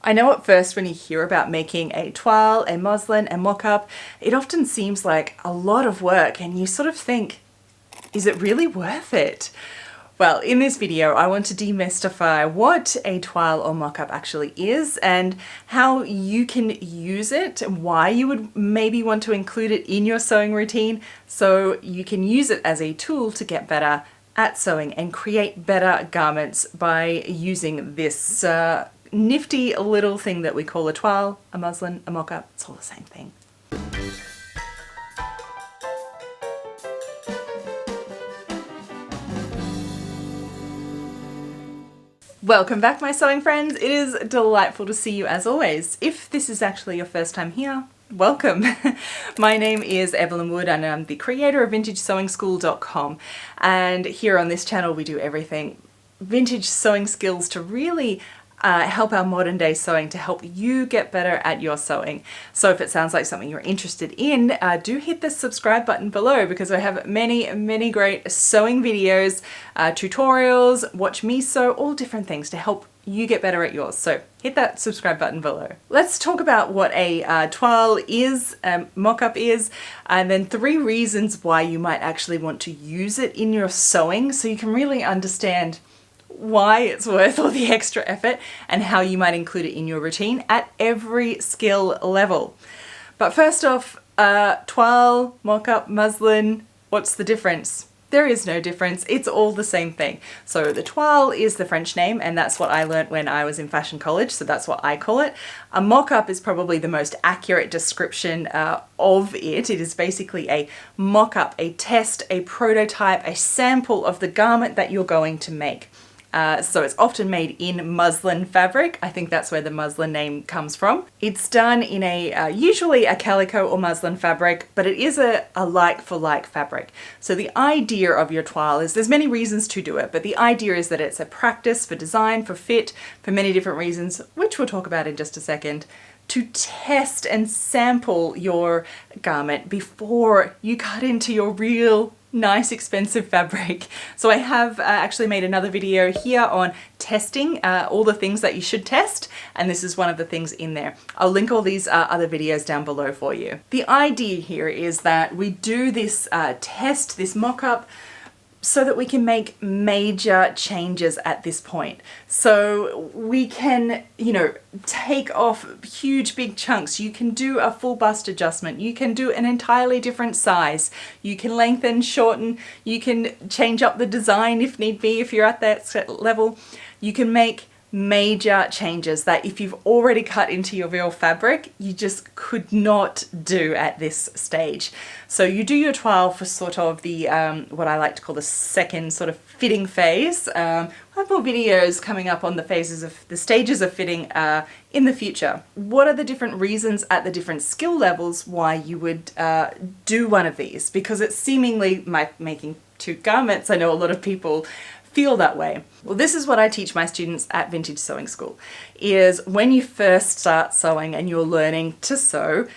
I know at first when you hear about making a toile, a muslin, a mock-up, it often seems like a lot of work and you sort of think, is it really worth it? Well, in this video, I want to demystify what a toile or mock-up actually is and how you can use it, why you would maybe want to include it in your sewing routine so you can use it as a tool to get better at sewing and create better garments by using this nifty little thing that we call a toile, a muslin, a mock-up. It's all the same thing. Welcome back, my sewing friends. It is delightful to see you as always. If this is actually your first time here, welcome. My name is Evelyn Wood and I'm the creator of VintageSewingSchool.com, and here on this channel we do everything vintage sewing skills to really help our modern day sewing, to help you get better at your sewing. So if it sounds like something you're interested in, do hit the subscribe button below because I have many great sewing videos, tutorials, watch me sew, all different things to help you get better at yours. So hit that subscribe button below. Let's talk about what a toile is, mock-up is, and then 3 reasons why you might actually want to use it in your sewing so you can really understand why it's worth all the extra effort and how you might include it in your routine at every skill level. But first off, toile, mock-up, muslin, what's the difference? There is no difference. It's all the same thing. So the toile is the French name, and that's what I learnt when I was in fashion college, so that's what I call it. A mock-up is probably the most accurate description of it. It is basically a mock-up, a test, a prototype, a sample of the garment that you're going to make. So it's often made in muslin fabric. I think that's where the muslin name comes from. It's done in a usually a calico or muslin fabric, but it is a like for like fabric. So the idea of your toile is, there's many reasons to do it, but the idea is that it's a practice for design, for fit, for many different reasons, which we'll talk about in just a second, to test and sample your garment before you cut into your real nice expensive fabric. So I have actually made another video here on testing, all the things that you should test, and this is one of the things in there. I'll link all these other videos down below for you. The idea here is that we do this test, this mock-up, so that we can make major changes at this point. So we can, take off huge big chunks. You can do a full bust adjustment. You can do an entirely different size. You can lengthen, shorten. You can change up the design if need be, if you're at that level. You can make major changes that if you've already cut into your real fabric, you just could not do at this stage. So you do your toile for sort of the, what I like to call the second sort of fitting phase. I have more videos coming up on the phases of the stages of fitting in the future. What are the different reasons at the different skill levels why you would do one of these? Because it's seemingly like making 2 garments. I know a lot of people feel that way. Well, this is what I teach my students at Vintage Sewing School, is when you first start sewing and you're learning to sew,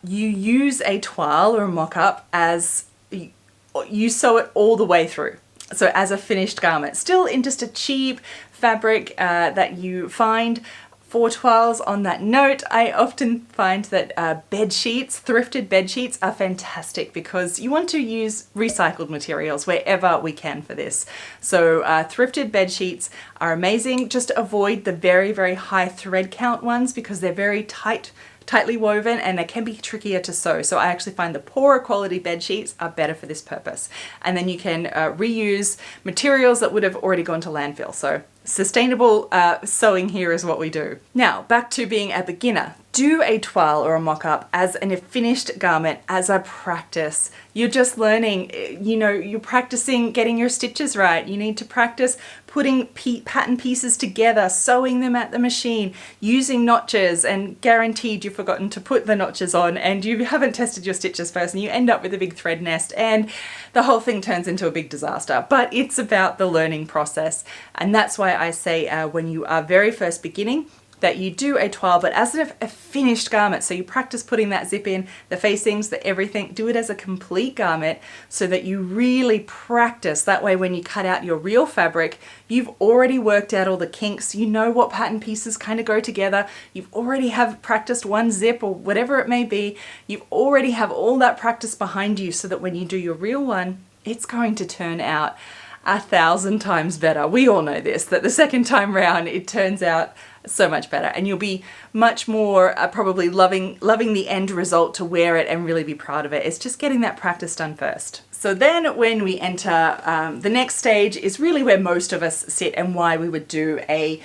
you use a toile or a mock-up as you sew it all the way through. So as a finished garment, still in just a cheap fabric that you find. For toiles, on that note, I often find that bed sheets, thrifted bed sheets, are fantastic because you want to use recycled materials wherever we can for this. So thrifted bed sheets are amazing. Just avoid the very high thread count ones because they're very tightly woven and they can be trickier to sew. So I actually find the poorer quality bed sheets are better for this purpose. And then you can reuse materials that would have already gone to landfill. So sustainable sewing here is what we do. Now, back to being a beginner. Do a toile or a mock-up as a finished garment as a practice. You're just learning, you're practicing getting your stitches right. You need to practice putting pattern pieces together, sewing them at the machine, using notches, and guaranteed you've forgotten to put the notches on and you haven't tested your stitches first and you end up with a big thread nest and the whole thing turns into a big disaster. But it's about the learning process, and that's why I say when you are very first beginning, that you do a toile, but as a finished garment. So you practice putting that zip in, the facings, the everything, do it as a complete garment so that you really practice. That way when you cut out your real fabric, you've already worked out all the kinks, you know what pattern pieces kind of go together, you've already have practiced one zip or whatever it may be, you've already have all that practice behind you so that when you do your real one, it's going to turn out 1,000 times better. We all know this, that the second time round it turns out so much better, and you'll be much more probably loving the end result to wear it and really be proud of it. It's just getting that practice done first. So then when we enter the next stage is really where most of us sit and why we would do a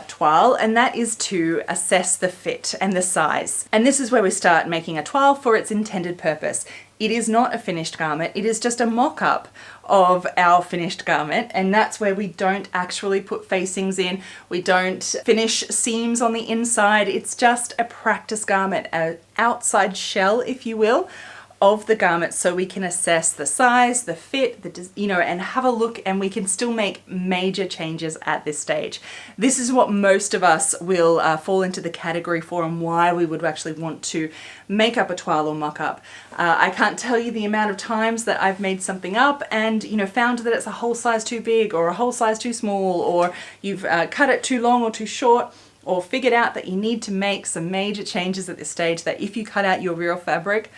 toile, and that is to assess the fit and the size. And this is where we start making a toile for its intended purpose. It is not a finished garment, it is just a mock-up of our finished garment, and that's where we don't actually put facings in, we don't finish seams on the inside, it's just a practice garment, an outside shell, if you will, of the garment, so we can assess the size, the fit, and have a look, and we can still make major changes at this stage. This is what most of us will fall into the category for, and why we would actually want to make up a toile or mock-up. I can't tell you the amount of times that I've made something up and found that it's a whole size too big or a whole size too small, or you've cut it too long or too short, or figured out that you need to make some major changes at this stage, that if you cut out your real fabric,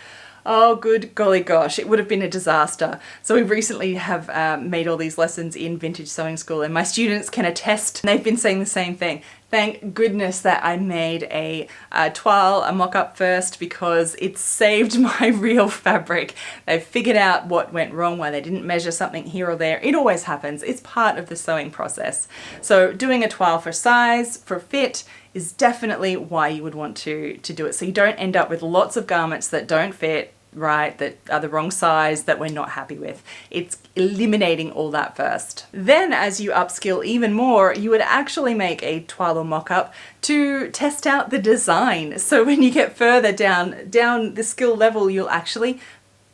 oh, good golly gosh, it would have been a disaster. So we recently have made all these lessons in Vintage Sewing School, and my students can attest, and they've been saying the same thing. Thank goodness that I made a toile, a mock-up first, because it saved my real fabric. They've figured out what went wrong, why they didn't measure something here or there. It always happens. It's part of the sewing process. So doing a toile for size, for fit, is definitely why you would want to do it. So you don't end up with lots of garments that don't fit right, that are the wrong size, that we're not happy with. It's eliminating all that first. Then as you upskill even more, you would actually make a toile or mock-up to test out the design. So when you get further down the skill level, you'll actually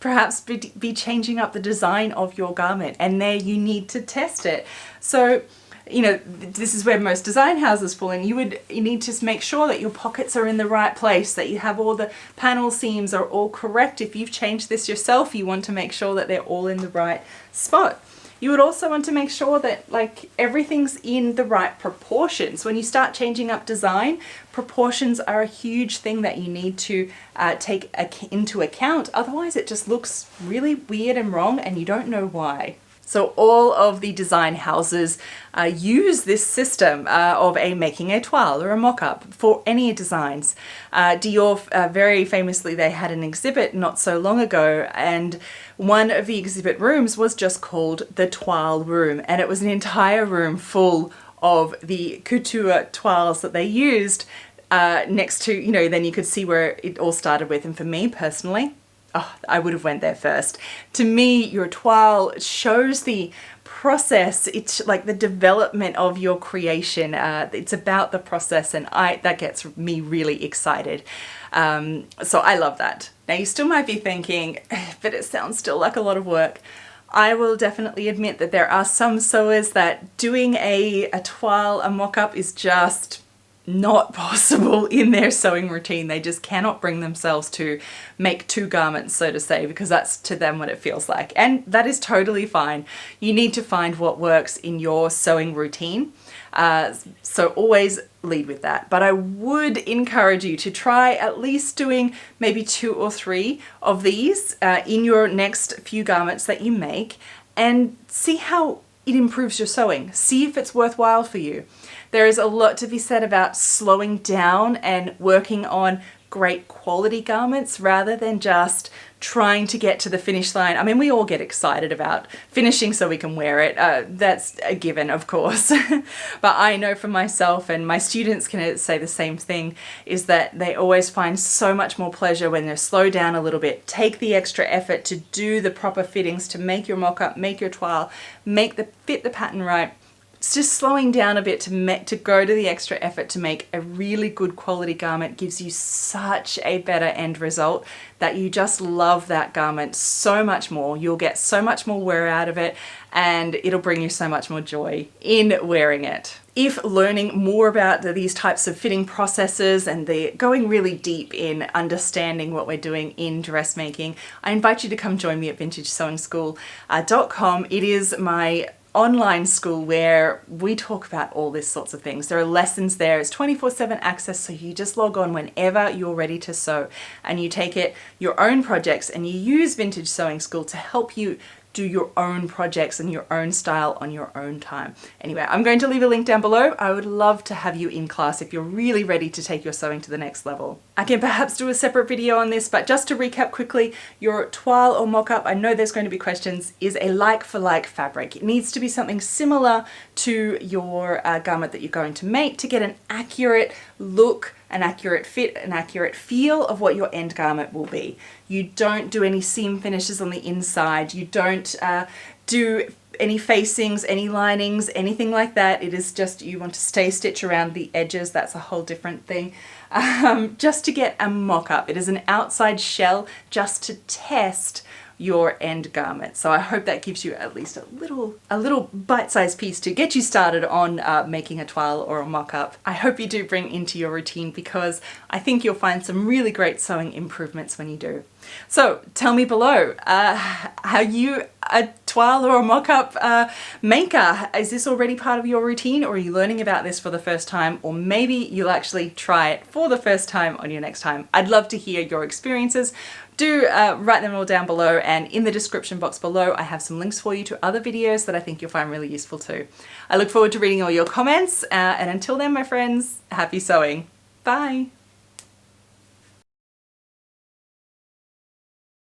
perhaps be changing up the design of your garment, and there you need to test it. So this is where most design houses fall in. You need to make sure that your pockets are in the right place, that you have all the panel seams are all correct. If you've changed this yourself, you want to make sure that they're all in the right spot. You would also want to make sure that everything's in the right proportions. When you start changing up design, proportions are a huge thing that you need to take into account. Otherwise it just looks really weird and wrong, and you don't know why. So all of the design houses use this system of making a toile or a mock-up for any designs. Dior, very famously, they had an exhibit not so long ago, and one of the exhibit rooms was just called the toile room, and it was an entire room full of the couture toiles that they used next to, then you could see where it all started with. And for me personally, I would have went there first. To me, your toile shows the process. It's like the development of your creation. It's about the process, and that gets me really excited. So I love that. Now you still might be thinking, but it sounds still like a lot of work. I will definitely admit that there are some sewers that doing a toile, a mock-up, is just not possible in their sewing routine. They just cannot bring themselves to make two garments, so to say, because that's to them what it feels like. And that is totally fine. You need to find what works in your sewing routine. So always lead with that. But I would encourage you to try at least doing maybe 2 or 3 of these in your next few garments that you make, and see how it improves your sewing. See if it's worthwhile for you. There is a lot to be said about slowing down and working on great quality garments rather than just trying to get to the finish line. I mean, we all get excited about finishing so we can wear it. That's a given, of course. But I know for myself, and my students can say the same thing, is that they always find so much more pleasure when they slow down a little bit, take the extra effort to do the proper fittings, to make your mock-up, make your toile, fit the pattern right. It's just slowing down a bit to go to the extra effort to make a really good quality garment gives you such a better end result that you just love that garment so much more. You'll get so much more wear out of it, and it'll bring you so much more joy in wearing it. If learning more about these types of fitting processes and going really deep in understanding what we're doing in dressmaking, I invite you to come join me at vintagesewingschool.com. It is my online school where we talk about all these sorts of things. There are lessons there. It's 24/7 access, so you just log on whenever you're ready to sew, and you take your own projects and you use Vintage Sewing School to help you do your own projects and your own style on your own time. Anyway, I'm going to leave a link down below. I would love to have you in class if you're really ready to take your sewing to the next level. I can perhaps do a separate video on this, but just to recap quickly, your toile or mock-up, I know there's going to be questions, is a like-for-like fabric. It needs to be something similar to your garment that you're going to make to get an accurate look, an accurate fit, an accurate feel of what your end garment will be. You don't do any seam finishes on the inside. You don't do any facings, any linings, anything like that. It is just, you want to stay stitch around the edges. That's a whole different thing. Just to get a mock-up. It is an outside shell just to test your end garment. So I hope that gives you at least a little bite-sized piece to get you started on making a toile or a mock-up. I hope you do bring into your routine, because I think you'll find some really great sewing improvements when you do. So tell me below, are you a toile or a mock-up maker? Is this already part of your routine, or are you learning about this for the first time? Or maybe you'll actually try it for the first time on your next time. I'd love to hear your experiences. Do write them all down below, and in the description box below I have some links for you to other videos that I think you'll find really useful too. I look forward to reading all your comments, and until then, my friends, happy sewing. Bye!